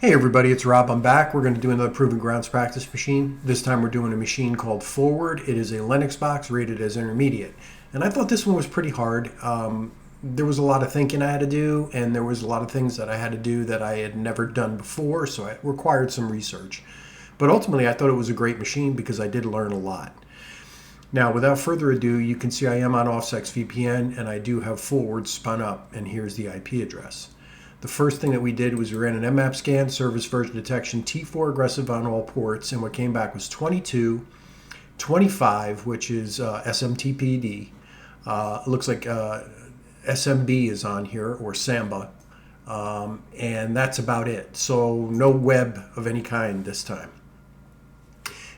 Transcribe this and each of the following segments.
Hey everybody, it's Rob. I'm back. We're going to do another Proving Grounds practice machine. This time we're doing a machine called Forward. It is a Linux box rated as intermediate. And I thought this one was pretty hard. There was a lot of thinking I had to do, and there was a lot of things that I had to do that I had never done before, so it required some research. But ultimately, I thought it was a great machine because I did learn a lot. Now, without further ado, you can see I am on Offsec's VPN, and I do have Forward spun up, and here's the IP address. The first thing that we did was we ran an mmap scan, service version detection, T4 aggressive on all ports, and what came back was 22, 25, which is SMTPD. It looks like SMB is on here, or Samba, and that's about it. So no web of any kind this time.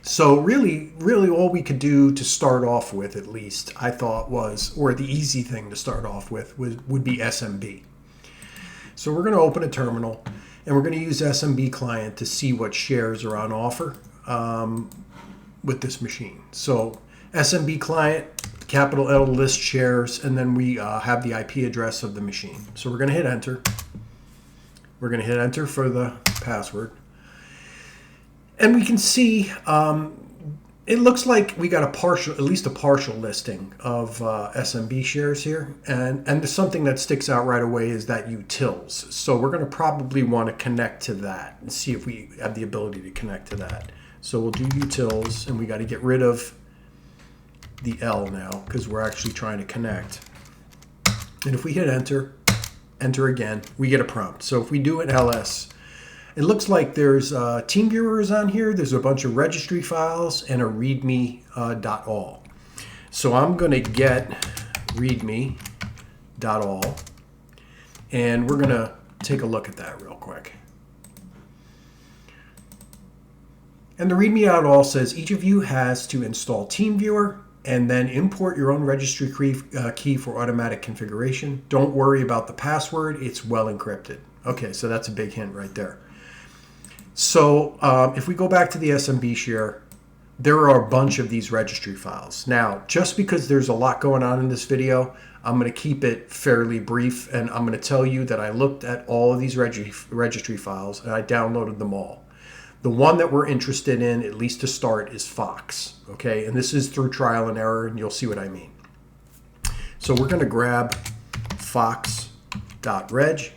So really all we could do to start off with, at least, I thought was, or the easy thing to start off with, would be SMB. So we're going to open a terminal, and we're going to use SMB client to see what shares are on offer with this machine. So SMB client, capital L list shares, and then we have the IP address of the machine. So we're going to hit enter. We're going to hit enter for the password. And we can see it looks like we got at least a partial listing of SMB shares here. And there's something that sticks out right away is that utils. So we're going to probably want to connect to that and see if we have the ability to connect to that. So we'll do utils, and we got to get rid of the L now because we're actually trying to connect. And if we hit enter, enter again, we get a prompt. So if we do an ls, it looks like there's TeamViewer is on here. There's a bunch of registry files and a readme.all. So I'm going to get readme.all, and we're going to take a look at that real quick. And the readme.all says each of you has to install TeamViewer and then import your own registry key for automatic configuration. Don't worry about the password. It's well encrypted. Okay, so that's a big hint right there. So if we go back to the SMB share, there are a bunch of these registry files. Now, just because there's a lot going on in this video, I'm going to keep it fairly brief, and I'm going to tell you that I looked at all of these registry files, and I downloaded them all. The one that we're interested in, at least to start, is Fox. Okay, and this is through trial and error, and you'll see what I mean. So we're going to grab fox.reg,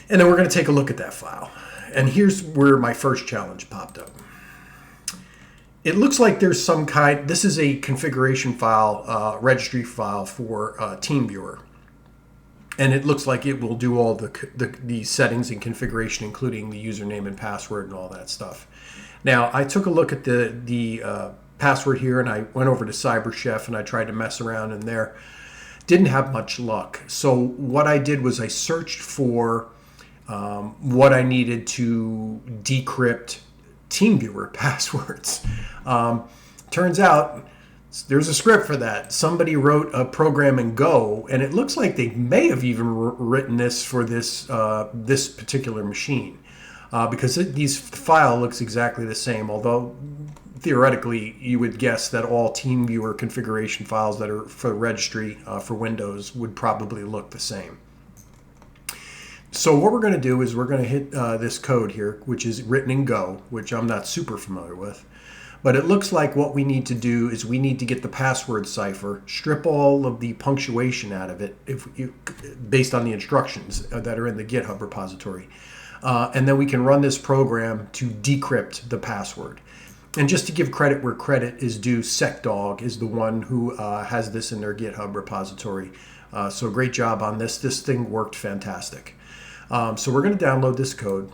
and then we're going to take a look at that file. And here's where my first challenge popped up. It looks like there's some kind, this is a configuration file, registry file for TeamViewer. And it looks like it will do all the settings and configuration, including the username and password and all that stuff. Now, I took a look at the password here, and I went over to CyberChef, and I tried to mess around in there. Didn't have much luck. So what I did was I searched for what I needed to decrypt TeamViewer passwords. Turns out there's a script for that. Somebody wrote a program in Go, and it looks like they may have even written this for this particular machine because this file looks exactly the same, although theoretically you would guess that all TeamViewer configuration files that are for registry for Windows would probably look the same. So what we're going to do is we're going to hit this code here, which is written in Go, which I'm not super familiar with. But it looks like what we need to do is we need to get the password cipher, strip all of the punctuation out of it based on the instructions that are in the GitHub repository. And then we can run this program to decrypt the password. And just to give credit where credit is due, SecDog is the one who has this in their GitHub repository. So great job on this. This thing worked fantastic. So we're going to download this code.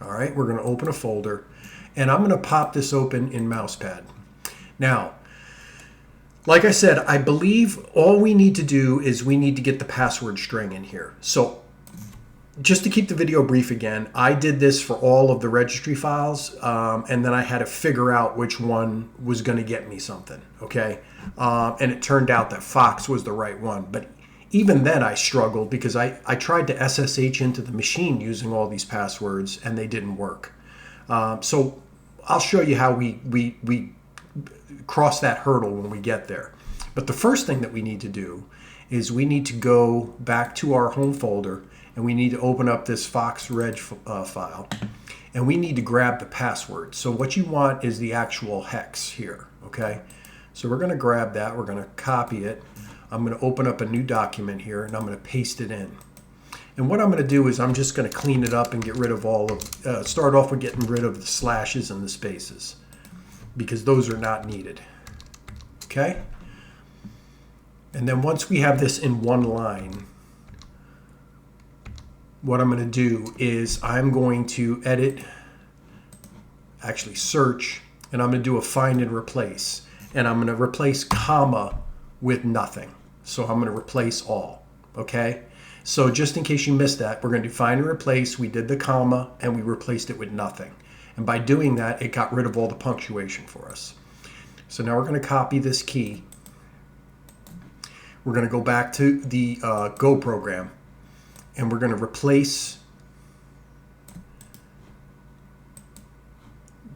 All right, we're going to open a folder, and I'm going to pop this open in Mousepad. Now, like I said, I believe all we need to do is we need to get the password string in here. So just to keep the video brief again, I did this for all of the registry files, and then I had to figure out which one was going to get me something, okay? And it turned out that Fox was the right one, but even then I struggled because I tried to SSH into the machine using all these passwords, and they didn't work. So I'll show you how we cross that hurdle when we get there. But the first thing that we need to do is we need to go back to our home folder, and we need to open up this foxreg file, and we need to grab the password. So what you want is the actual hex here, okay? So we're going to grab that. We're going to copy it. I'm going to open up a new document here, and I'm going to paste it in. And what I'm going to do is I'm just going to clean it up and get rid of all of, start off with getting rid of the slashes and the spaces, because those are not needed. Okay? And then once we have this in one line, what I'm going to do is I'm going to edit, actually search, and I'm going to do a find and replace. And I'm going to replace comma with nothing. So I'm going to replace all. Okay? So just in case you missed that, we're going to do find and replace. We did the comma and we replaced it with nothing. And by doing that, it got rid of all the punctuation for us. So now we're going to copy this key. We're going to go back to the Go program, and we're going to replace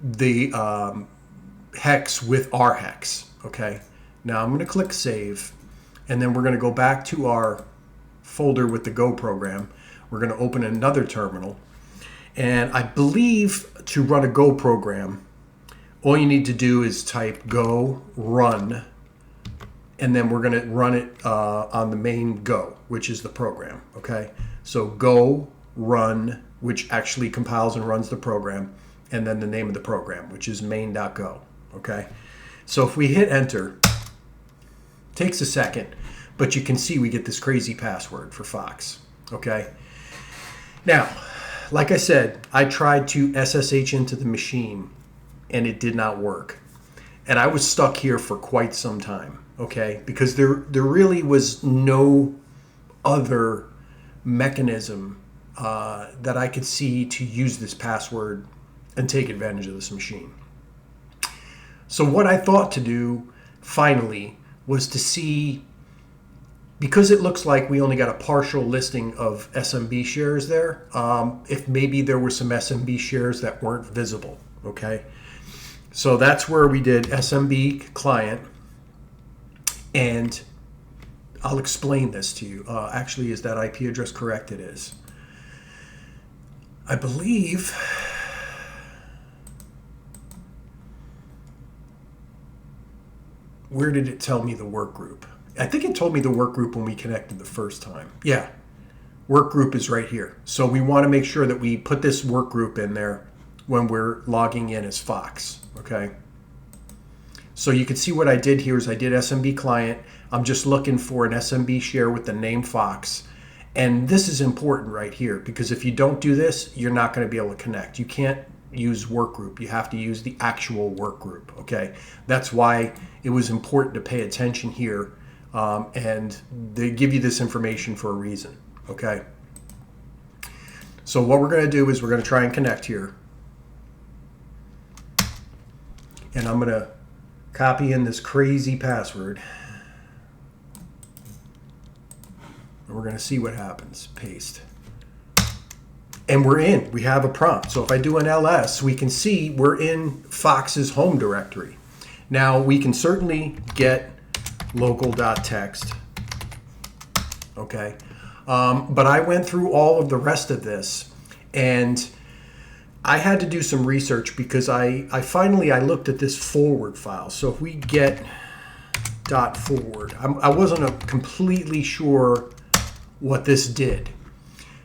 the hex with our hex. Okay. Now I'm going to click Save, and then we're going to go back to our folder with the Go program. We're going to open another terminal, and I believe to run a Go program, all you need to do is type Go run, and then we're going to run it on the main Go, which is the program. Okay, so Go run, which actually compiles and runs the program, and then the name of the program, which is main.go. Okay, so if we hit enter, takes a second, but you can see we get this crazy password for Fox. Okay. Now, like I said, I tried to SSH into the machine and it did not work. And I was stuck here for quite some time. Okay. Because there really was no other mechanism that I could see to use this password and take advantage of this machine. So what I thought to do finally was to see, because it looks like we only got a partial listing of SMB shares there, if maybe there were some SMB shares that weren't visible. Okay, so that's where we did SMB client, and I'll explain this to you. Actually, is that IP address correct? It is. I believe where did it tell me the work group? I think it told me the work group when we connected the first time. Yeah, work group is right here. So we want to make sure that we put this work group in there when we're logging in as Fox. Okay. So you can see what I did here is I did SMB client. I'm just looking for an SMB share with the name Fox. And this is important right here, because if you don't do this, you're not going to be able to connect. You can't use work group. You have to use the actual work group. Okay. That's why it was important to pay attention here. And they give you this information for a reason. Okay. So what we're going to do is we're going to try and connect here. And I'm going to copy in this crazy password. And we're going to see what happens. Paste. And we're in. We have a prompt. So if I do an LS, we can see we're in Fox's home directory. Now we can certainly get local.txt. Okay. But I went through all of the rest of this, and I had to do some research because I finally looked at this forward file. So if we get .forward, I wasn't completely sure what this did.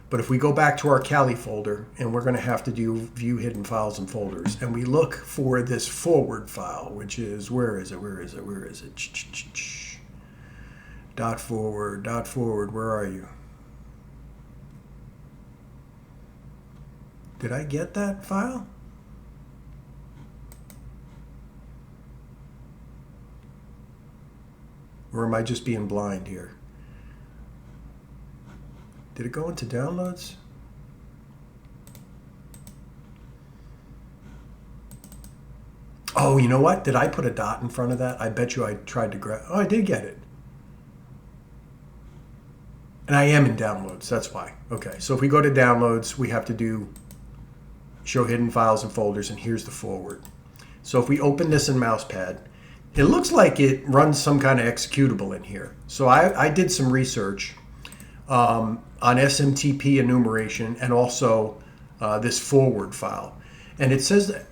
But if we go back to our Kali folder, and we're going to have to do view hidden files and folders, and we look for this forward file, which is, where is it? .forward, where are you? Did I get that file? Or am I just being blind here? Did it go into downloads? Oh, you know what? Did I put a dot in front of that? I bet you I tried to grab. Oh, I did get it. And I am in downloads. That's why. Okay. So if we go to downloads, we have to do show hidden files and folders. And here's the forward. So if we open this in Mousepad, it looks like it runs some kind of executable in here. So I did some research on SMTP enumeration and also this forward file. And it says that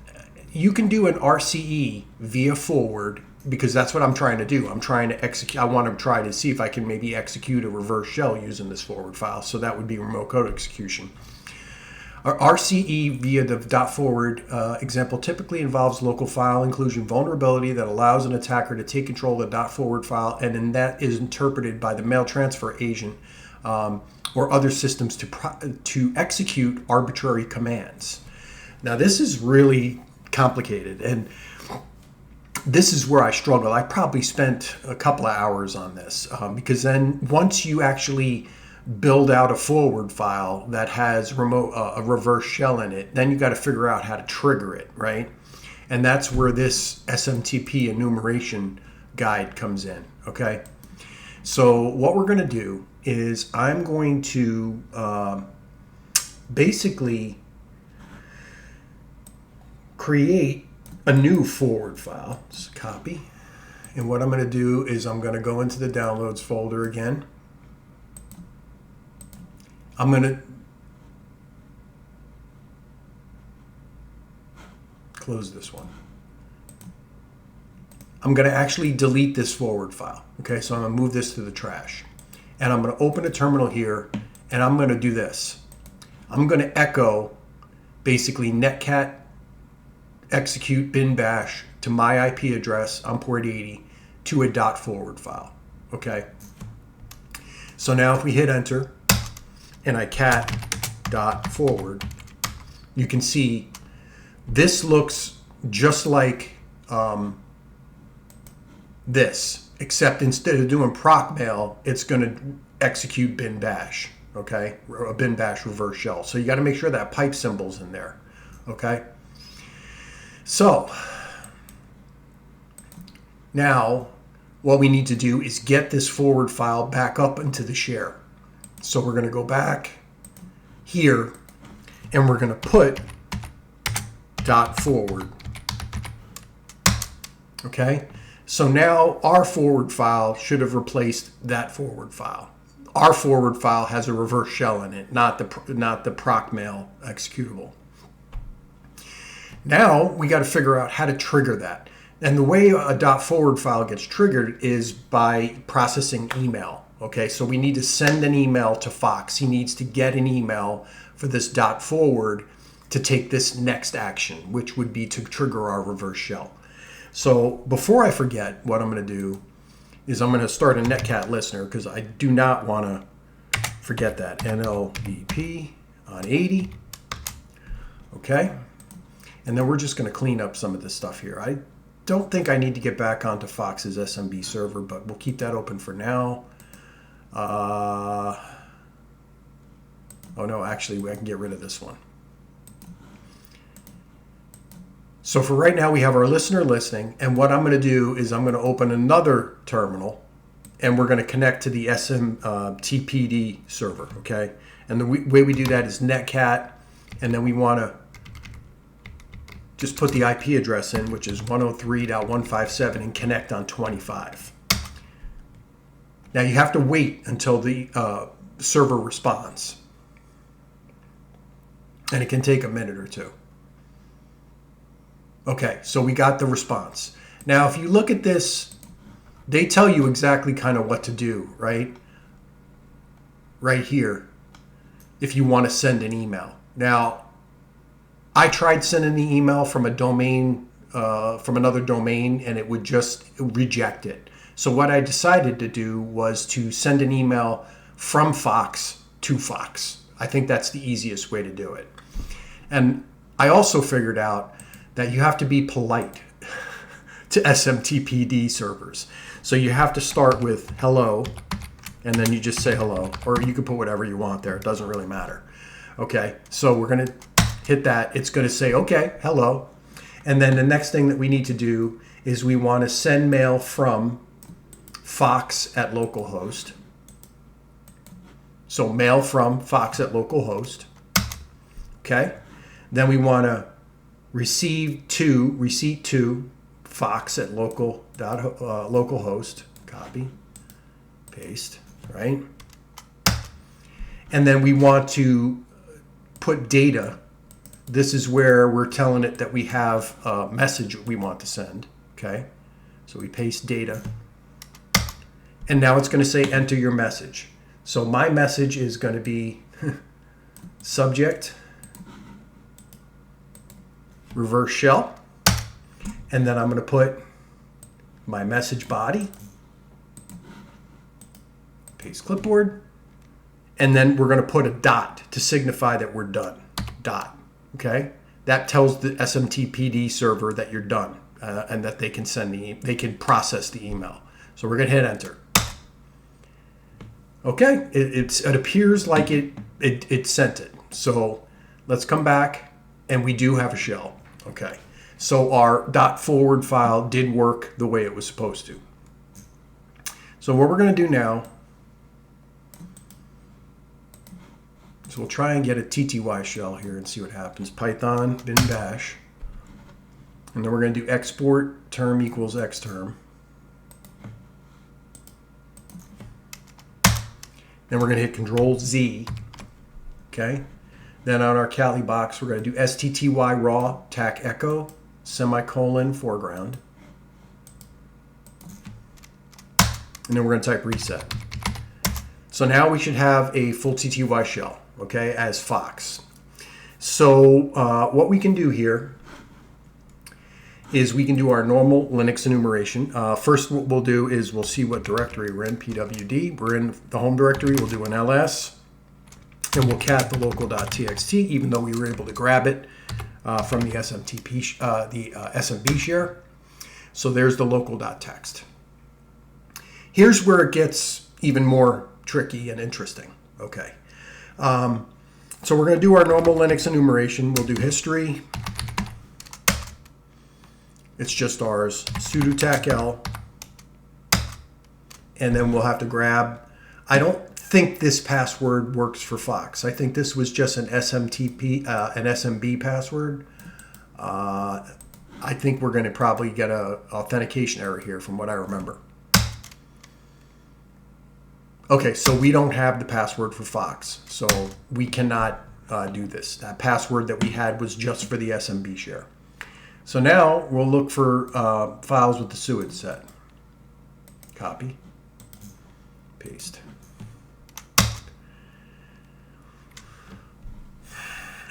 you can do an RCE via forward, because that's what I'm trying to do. I'm trying to execute. I want to try to see if I can maybe execute a reverse shell using this forward file. So that would be remote code execution. RCE via the .forward example typically involves local file inclusion vulnerability that allows an attacker to take control of the .forward file, and then that is interpreted by the mail transfer agent or other systems to execute arbitrary commands. Now this is really complicated, and this is where I struggle. I probably spent a couple of hours on this because then once you actually build out a forward file that has a reverse shell in it, then you got to figure out how to trigger it, right? And that's where this SMTP enumeration guide comes in, okay? So what we're going to do is I'm going to basically create a new forward file. Just copy. And what I'm going to do is I'm going to go into the downloads folder again. I'm going to close this one. I'm going to actually delete this forward file. Okay, so I'm going to move this to the trash. And I'm going to open a terminal here, and I'm going to do this. I'm going to echo basically netcat execute bin bash to my IP address on port 80 to a .forward file. Okay. So now if we hit enter and I cat .forward, you can see this looks just like this, except instead of doing proc mail, it's going to execute bin bash. Okay, a bin bash reverse shell. So you got to make sure that pipe symbol's in there. Okay. So now what we need to do is get this forward file back up into the share. So we're going to go back here and we're going to put .forward. Okay. So now our forward file should have replaced that forward file. Our forward file has a reverse shell in it, not the proc mail executable. Now we got to figure out how to trigger that. And the way a .forward file gets triggered is by processing email. Okay, so we need to send an email to Fox. He needs to get an email for this .forward to take this next action, which would be to trigger our reverse shell. So before I forget, what I'm going to do is I'm going to start a netcat listener because I do not want to forget that. NLBP on 80. Okay. And then we're just going to clean up some of this stuff here. I don't think I need to get back onto Fox's SMB server, but we'll keep that open for now. Oh no, actually I can get rid of this one. So for right now we have our listener listening, and what I'm going to do is I'm going to open another terminal and we're going to connect to the SMTPD server, okay? And the way we do that is netcat, and then we want to just put the IP address in, which is 103.157, and connect on 25. Now you have to wait until the server responds. And it can take a minute or two. Okay, so we got the response. Now if you look at this, they tell you exactly kind of what to do, right? Right here, if you want to send an email. Now, I tried sending the email from a domain, from another domain, and it would just reject it. So what I decided to do was to send an email from Fox to Fox. I think that's the easiest way to do it. And I also figured out that you have to be polite to SMTPD servers. So you have to start with hello, and then you just say hello, or you can put whatever you want there. It doesn't really matter. Okay, so we're going to hit that. It's going to say, okay, hello. And then the next thing that we need to do is we want to send mail from Fox at localhost. So mail from Fox at localhost. Okay. Then we want to receipt to Fox at localhost, copy, paste, right? And then we want to put data. This is where we're telling it that we have a message we want to send, okay? So we paste data. And now it's going to say enter your message. So my message is going to be subject, reverse shell. And then I'm going to put my message body, paste clipboard. And then we're going to put a dot to signify that we're done. Dot. Okay? That tells the SMTPD server that you're done and that they can they can process the email. So we're going to hit enter. Okay, it appears like it sent it. So let's come back, and we do have a shell. Okay, so our .forward file did work the way it was supposed to. So what we're going to do now, so we'll try and get a TTY shell here and see what happens. Python bin bash, and then we're going to do export term equals xterm. Then we're going to hit Control Z, okay? Then on our Kali box, we're going to do STTY raw tac echo semicolon foreground. And then we're going to type reset. So now we should have a full TTY shell, okay, as Fox. So what we can do here is we can do our normal Linux enumeration. First, what we'll do is we'll see what directory we're in, pwd. We're in the home directory. We'll do an ls, and we'll cat the local.txt, even though we were able to grab it from the SMB share. So there's the local.txt. Here's where it gets even more tricky and interesting. Okay, so we're going to do our normal Linux enumeration. We'll do history. It's just ours, sudo tac l, and then we'll have to grab, I don't think this password works for Fox. I think this was just an an SMB password. I think we're going to probably get an authentication error here from what I remember. Okay, so we don't have the password for Fox, so we cannot do this. That password that we had was just for the SMB share. So now we'll look for files with the SUID set. Copy, paste.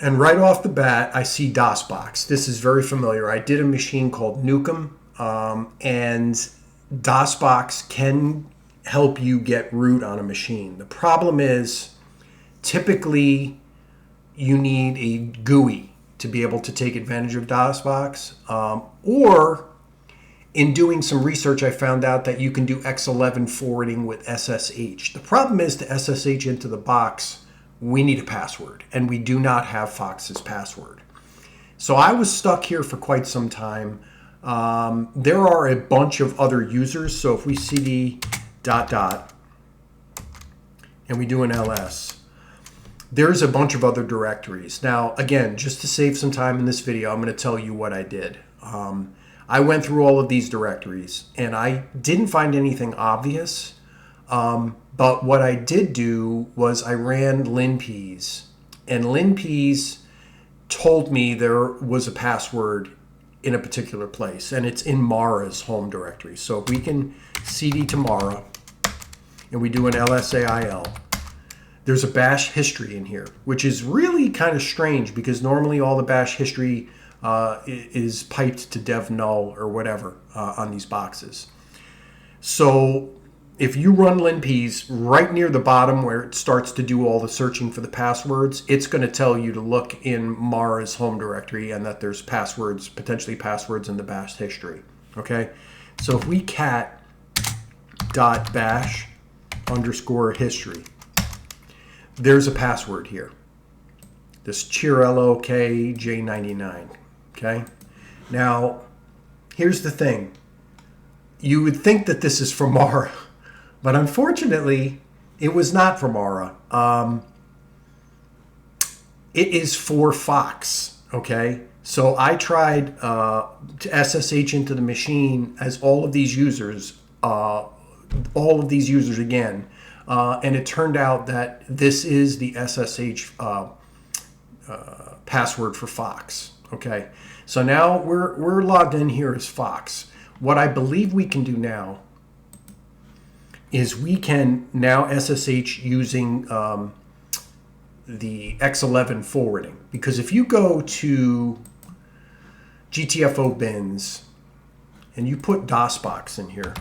And right off the bat, I see dosbox. This is very familiar. I did a machine called Nukem, and dosbox can help you get root on a machine. The problem is typically you need a GUI to be able to take advantage of dosbox, or in doing some research, I found out that you can do X11 forwarding with SSH. The problem is to SSH into the box, we need a password, and we do not have Fox's password. So I was stuck here for quite some time. There are a bunch of other users, so if we cd ... and we do an ls, there's a bunch of other directories. Now, again, just to save some time in this video, I'm going to tell you what I did. I went through all of these directories, and I didn't find anything obvious. But what I did do was I ran linpeas, and linpeas told me there was a password in a particular place, and it's in Mara's home directory. So if we can cd to Mara, and we do an lsail, there's a bash history in here, which is really kind of strange because normally all the bash history is piped to dev null or whatever on these boxes. So if you run linpeas right near the bottom where it starts to do all the searching for the passwords, it's going to tell you to look in Mara's home directory and that there's passwords, potentially passwords in the bash history. Okay, so if we cat .bash _history, there's a password here. This cheerlokj99. Okay. Now, here's the thing. You would think that this is from Mara, but unfortunately, it was not from Mara. It is for Fox. Okay. So I tried to SSH into the machine as all of these users again, and it turned out that this is the SSH password for Fox. Okay, so now we're logged in here as Fox. What I believe we can do now is we can now SSH using the X11 forwarding, because if you go to GTFO bins and you put dosbox in here,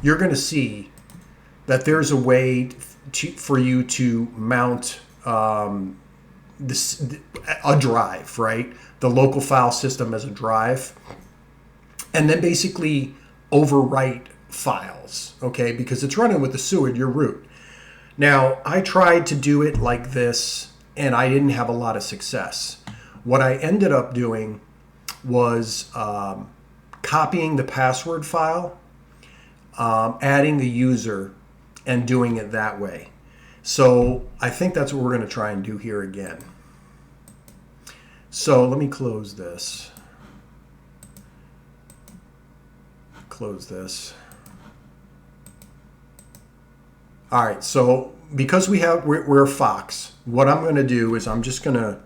you're going to see that there's a way for you to mount a drive, right? The local file system as a drive, and then basically overwrite files, okay? Because it's running with the SUID, your root. Now, I tried to do it like this, and I didn't have a lot of success. What I ended up doing was copying the password file, adding the user, and doing it that way. So I think that's what we're going to try and do here again. So let me close this. Close this. All right, so because we're Fox, what I'm going to do is I'm just going to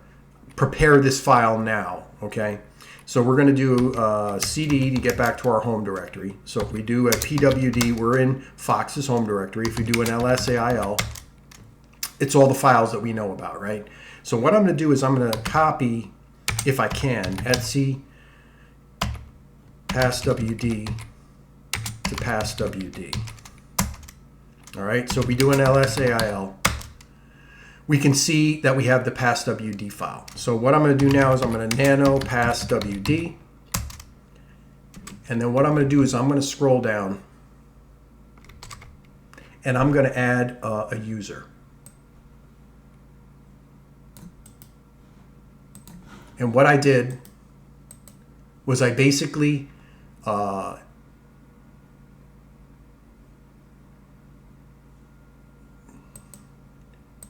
prepare this file now, okay? So we're going to do CD to get back to our home directory. So if we do a PWD, we're in Fox's home directory. If we do an LSAIL, it's all the files that we know about, right? So what I'm going to do is I'm going to copy, if I can, etc passwd to passwd. All right, so if we do an LSAIL, we can see that we have the passwd file. So what I'm going to do now is I'm going to nano passwd, and then what I'm going to do is I'm going to scroll down, and I'm going to add a user. And what I did was I basically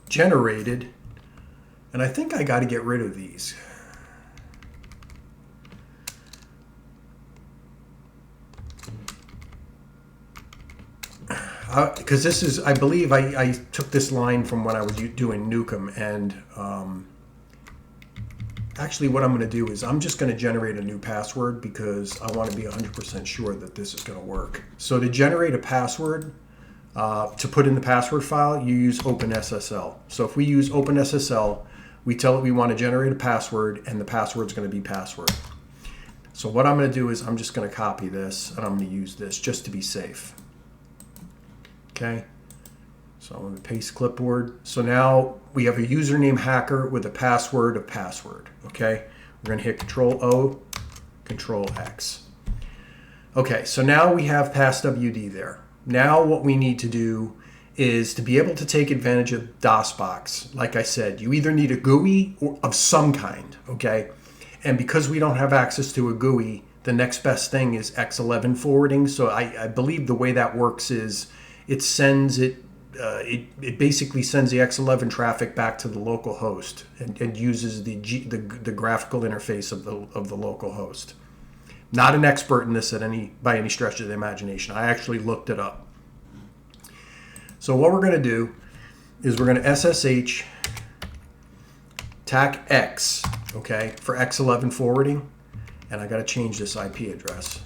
generated, and I think I got to get rid of these. Because this is, I believe I took this line from when I was doing Nukem, and actually what I'm going to do is I'm just going to generate a new password because I want to be 100% sure that this is going to work. So to generate a password, to put in the password file, you use OpenSSL. So if we use OpenSSL, we tell it we want to generate a password, and the password is going to be password. So what I'm going to do is I'm just going to copy this, and I'm going to use this just to be safe. Okay, so I'm going to paste clipboard. So now we have a username hacker with a password of password. Okay, we're going to hit Control-O, Control-X. Okay, so now we have passwd there. Now what we need to do is to be able to take advantage of dosbox. Like I said, you either need a GUI or of some kind, okay? And because we don't have access to a GUI, the next best thing is X11 forwarding. So I believe the way that works is it sends it basically sends the X11 traffic back to the local host and uses the graphical interface of the local host. Not an expert in this by any stretch of the imagination. I actually looked it up. So what we're going to do is we're going to SSH TAC X, okay, for X11 forwarding, and I got to change this IP address,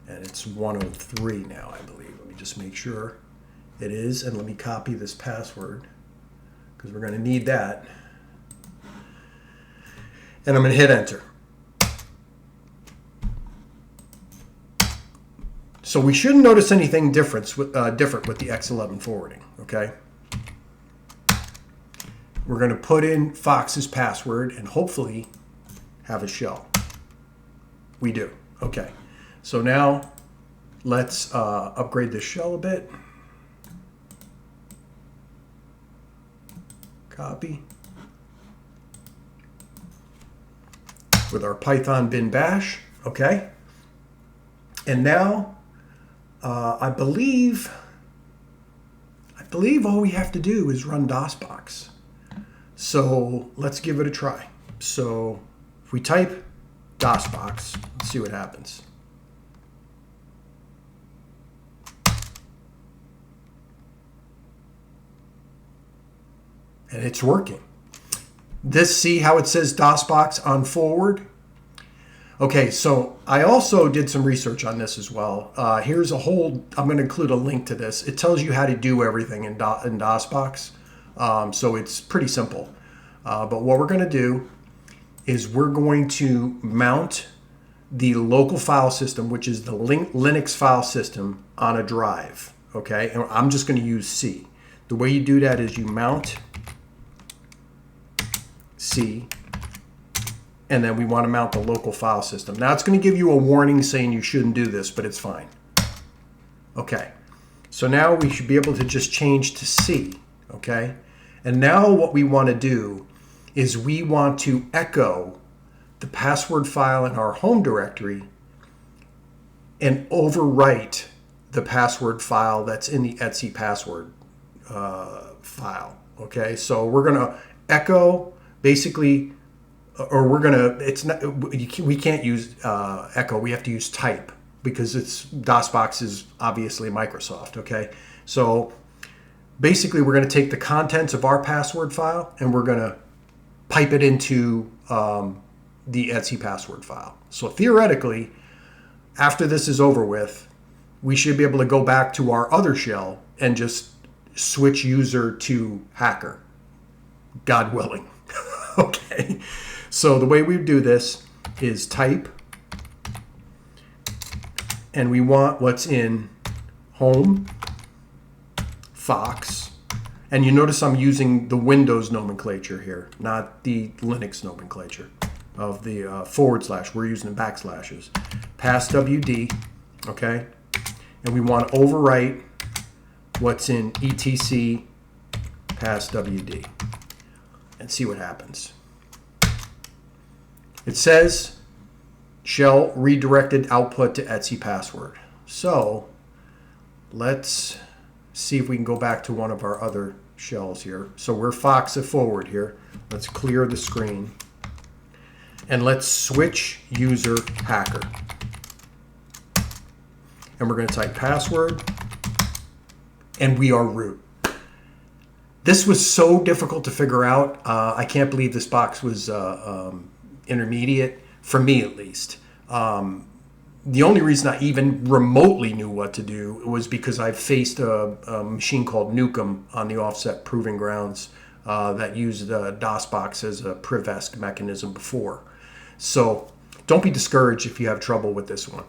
and it's 103 now, I believe. Let me just make sure it is, and let me copy this password because we're going to need that, and I'm going to hit enter. So we shouldn't notice anything different with the X11 forwarding, okay? We're going to put in Fox's password and hopefully have a shell. We do. Okay. So now let's upgrade this shell a bit. Copy. With our Python bin bash, okay? And now I believe all we have to do is run dosbox. So let's give it a try. So if we type dosbox, let's see what happens. And it's working. See how it says dosbox on forward? Okay, so I also did some research on this as well. Here's a whole, I'm going to include a link to this. It tells you how to do everything in dosbox. So it's pretty simple. But what we're going to do is we're going to mount the local file system, which is the Linux file system, on a drive. Okay, and I'm just going to use C. The way you do that is you mount C, and then we want to mount the local file system. Now it's going to give you a warning saying you shouldn't do this, but it's fine. Okay, so now we should be able to just change to C. Okay, and now what we want to do is we want to echo the password file in our home directory and overwrite the password file that's in the etc password file. Okay, so we're going to echo basically, or we're going to, it's not, we can't use echo, we have to use type because DOSBox is obviously Microsoft. Okay, so basically we're going to take the contents of our password file and we're going to pipe it into the etc password file. So theoretically, after this is over with, we should be able to go back to our other shell and just switch user to hacker, God willing. Okay, so the way we do this is type, and we want what's in home, Fox, and you notice I'm using the Windows nomenclature here, not the Linux nomenclature of the /. We're using the backslashes. Pass WD, okay, and we want to overwrite what's in etc pass WD and see what happens. It says shell redirected output to etc password. So let's see if we can go back to one of our other shells here. So we're Fox at forward here. Let's clear the screen and let's switch user hacker. And we're going to type password and we are root. This was so difficult to figure out. I can't believe this box was intermediate, for me at least. The only reason I even remotely knew what to do was because I faced a machine called Nukem on the Offsec Proving Grounds that used DOSBox as a privesc mechanism before. So don't be discouraged if you have trouble with this one.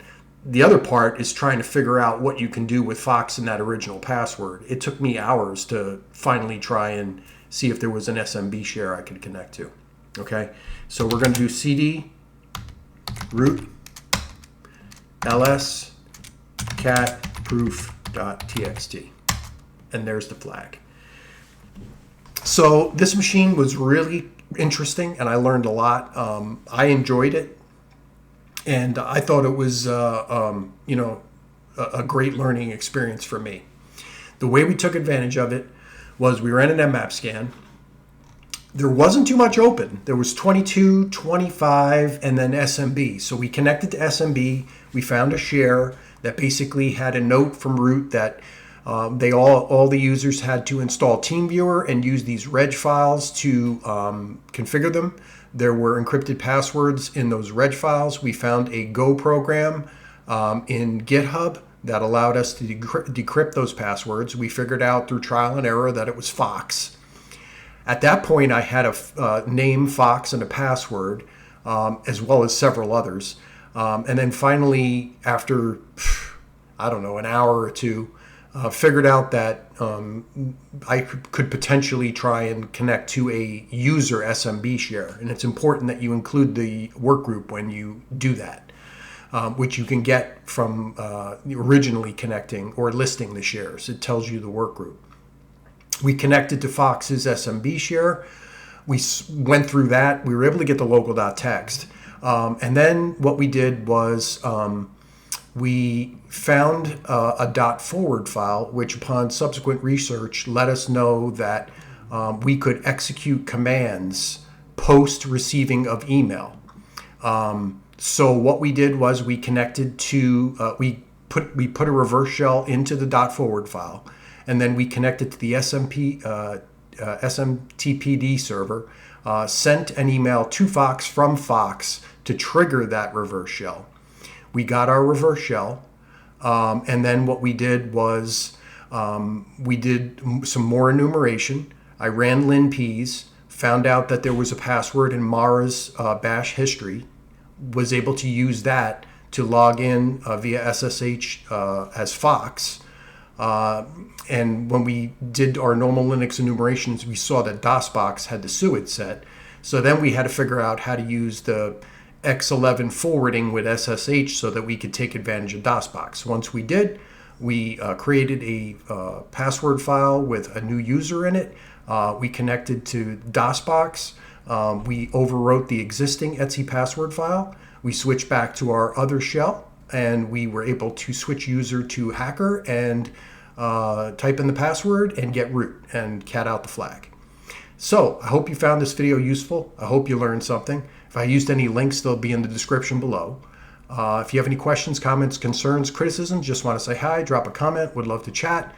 The other part is trying to figure out what you can do with Fox in that original password. It took me hours to finally try and see if there was an SMB share I could connect to. Okay, so we're going to do cd root ls cat proof.txt, and there's the flag. So this machine was really interesting and I learned a lot. I enjoyed it. And I thought it was, a great learning experience for me. The way we took advantage of it was we ran an mmap scan. There wasn't too much open. There was 22, 25, and then SMB. So we connected to SMB. We found a share that basically had a note from root that all the users had to install TeamViewer and use these reg files to configure them. There were encrypted passwords in those reg files. We found a Go program in GitHub that allowed us to decrypt those passwords. We figured out through trial and error that it was Fox. At that point, I had a name, Fox, and a password, as well as several others. And then finally, after, an hour or two, figured out that I could potentially try and connect to a user SMB share. And it's important that you include the workgroup when you do that, which you can get from originally connecting or listing the shares. It tells you the workgroup. We connected to Fox's SMB share. We went through that. We were able to get the local.txt. And then what we did was we found a .forward file, which upon subsequent research let us know that we could execute commands post receiving of email. So what we did was we connected to, we put a reverse shell into the .forward file, and then we connected to the SMTPD server, sent an email to Fox from Fox to trigger that reverse shell. We got our reverse shell, and then what we did was we did some more enumeration. I ran linps, found out that there was a password in Mara's bash history, was able to use that to log in via SSH as Fox. And when we did our normal Linux enumerations, we saw that dosbox had the SUID set. So then we had to figure out how to use the X11 forwarding with SSH so that we could take advantage of dosbox. Once we did, we created a password file with a new user in it. We connected to dosbox. We overwrote the existing etc password file. We switched back to our other shell, and we were able to switch user to hacker and type in the password and get root and cat out the flag. So I hope you found this video useful. I hope you learned something. If I used any links, they'll be in the description below. If you have any questions, comments, concerns, criticisms, just want to say hi, drop a comment, would love to chat.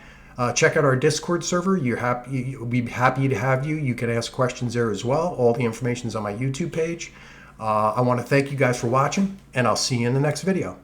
Check out our Discord server. We'd be happy to have you. You can ask questions there as well. All the information is on my YouTube page. I want to thank you guys for watching, and I'll see you in the next video.